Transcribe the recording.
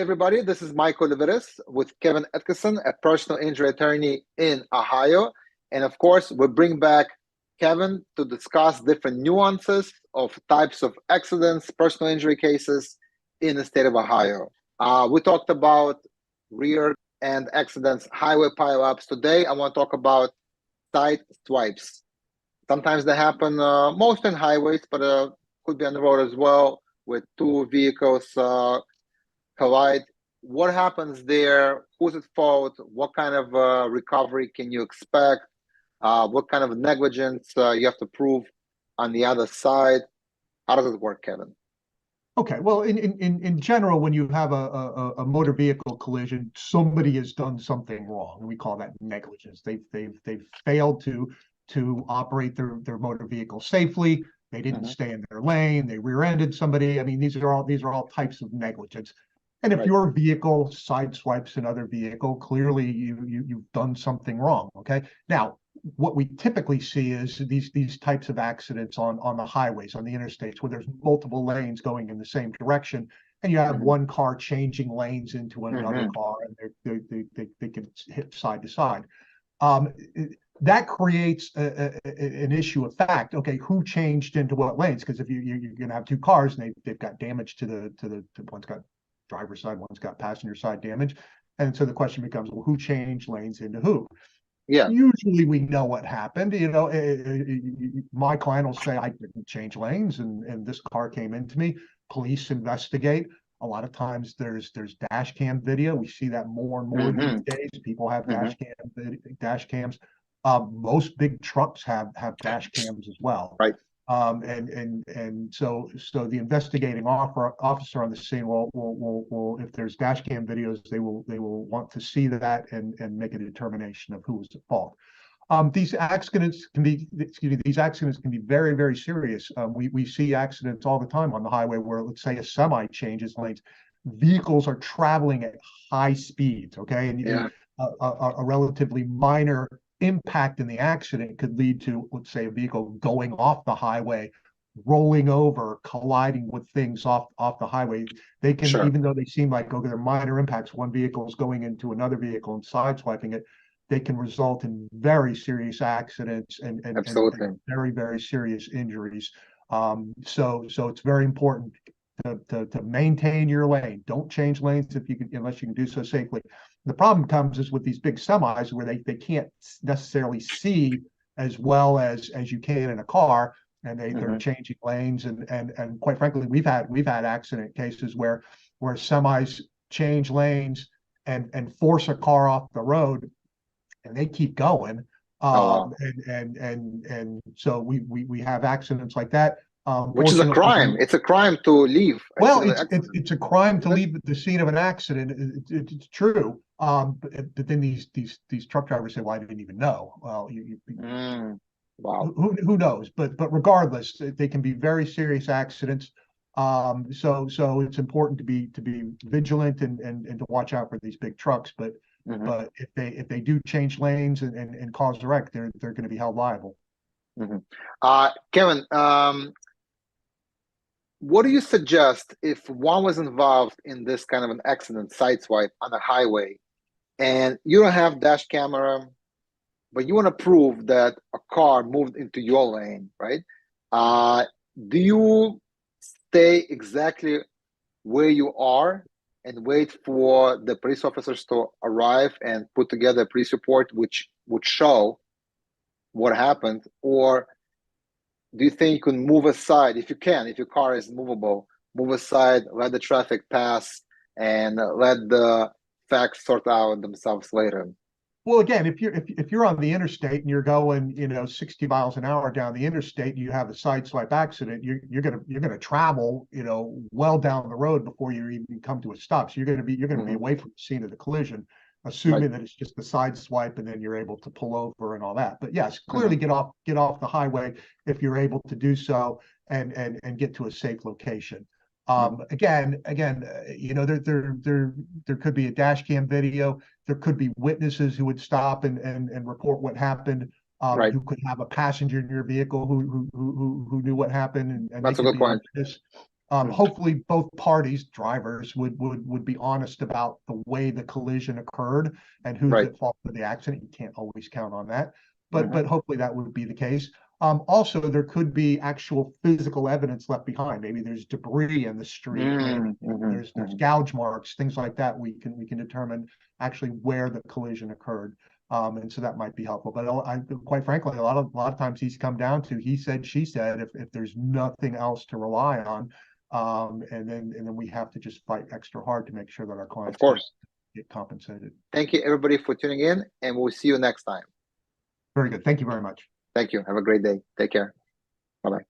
everybody. This is Michael Leveris with Kevin Attkisson, a personal injury attorney in Ohio. And of course, we bring back Kevin to discuss different nuances of types of accidents, personal injury cases in the state of Ohio. We talked about rear end accidents, highway pileups. Today, I want to talk about side swipes. Sometimes they happen, most in highways, but could be on the road as well, with two vehicles collide. What happens there? Who's at fault? What kind of recovery can you expect? What kind of negligence you have to prove on the other side? How does it work, Kevin? Okay, well, in general, when you have a motor vehicle collision, somebody has done something wrong, and we call that negligence. They've failed to operate their motor vehicle safely. They didn't stay in their lane. They rear-ended somebody. I mean, these are all types of negligence. And if your vehicle sideswipes another vehicle, clearly you've done something wrong. Okay. Now, what we typically see is these types of accidents on the highways, on the interstates, where there's multiple lanes going in the same direction, and you have one car changing lanes into another car, and they can hit side to side. That creates an issue of fact. Okay, who changed into what lanes? Because if you're going to have two cars and they've got damage to one's got driver's side, one's got passenger side damage, and so the question becomes, well, who changed lanes into who? Yeah. Usually we know what happened. You know, my client will say, I didn't change lanes, and this car came into me. Police investigate. A lot of times there's dash cam video. We see that more and more these days. People have dash cams. Most big trucks have dash cams as well. Right. And so the investigating officer on the scene will if there's dash cam videos, they will want to see that and make a determination of who was at fault. These accidents can be very, very serious. We see accidents all the time on the highway where, let's say, a semi changes lanes. Vehicles are traveling at high speeds, okay, and a relatively minor impact in the accident could lead to, let's say, a vehicle going off the highway, rolling over, colliding with things off the highway. They can, even though they seem like, okay, they're minor impacts, one vehicle is going into another vehicle and sideswiping it, they can result in very serious accidents and very, very serious injuries. So it's very important to maintain your lane. Don't change lanes unless you can do so safely. The problem comes is with these big semis where they can't necessarily see as well as you can in a car, and they're changing lanes, and quite frankly, we've had accident cases where semis change lanes and force a car off the road, and they keep going. And so we have accidents like that. Which is a crime. It's a crime to leave. Well, it's a crime to leave the scene of an accident. It's true. But then these truck drivers say, "Well, I didn't even know." Well, wow. Who knows? But regardless, they can be very serious accidents. So it's important to be vigilant and to watch out for these big trucks. But if they do change lanes and cause a wreck, they're going to be held liable. Kevin, what do you suggest if one was involved in this kind of an accident, sideswipe on a highway, and you don't have dash camera, but you want to prove that a car moved into your lane, right? Do you stay exactly where you are and wait for the police officers to arrive and put together a police report which would show what happened? Or do you think you can move aside, if your car is movable, move aside, let the traffic pass, and let the facts sort out themselves later? Well, again, if you're on the interstate and you're going, 60 miles an hour down the interstate, and you have a sideswipe accident, you're gonna travel, well down the road before you even come to a stop. So you're gonna be away from the scene of the collision, assuming that it's just the side swipe, and then you're able to pull over and all that. But yes, clearly get off the highway if you're able to do so, and get to a safe location. Again, there could be a dash cam video. There could be witnesses who would stop and report what happened. Who could have a passenger in your vehicle who knew what happened, and that's a good point. Hopefully both parties, drivers, would be honest about the way the collision occurred and who's Right. at fault for the accident. You can't always count on that, but Mhm. hopefully that would be the case. Also, there could be actual physical evidence left behind. Maybe there's debris in the street. Maybe there's gouge marks, things like that. We can determine actually where the collision occurred. And so that might be helpful. But quite frankly, a lot of times he's come down to he said, she said. If there's nothing else to rely on, and then we have to just fight extra hard to make sure that our clients Of course. get compensated. Thank you, everybody, for tuning in, and we'll see you next time. Very good. Thank you very much. Thank you. Have a great day. Take care. Bye-bye.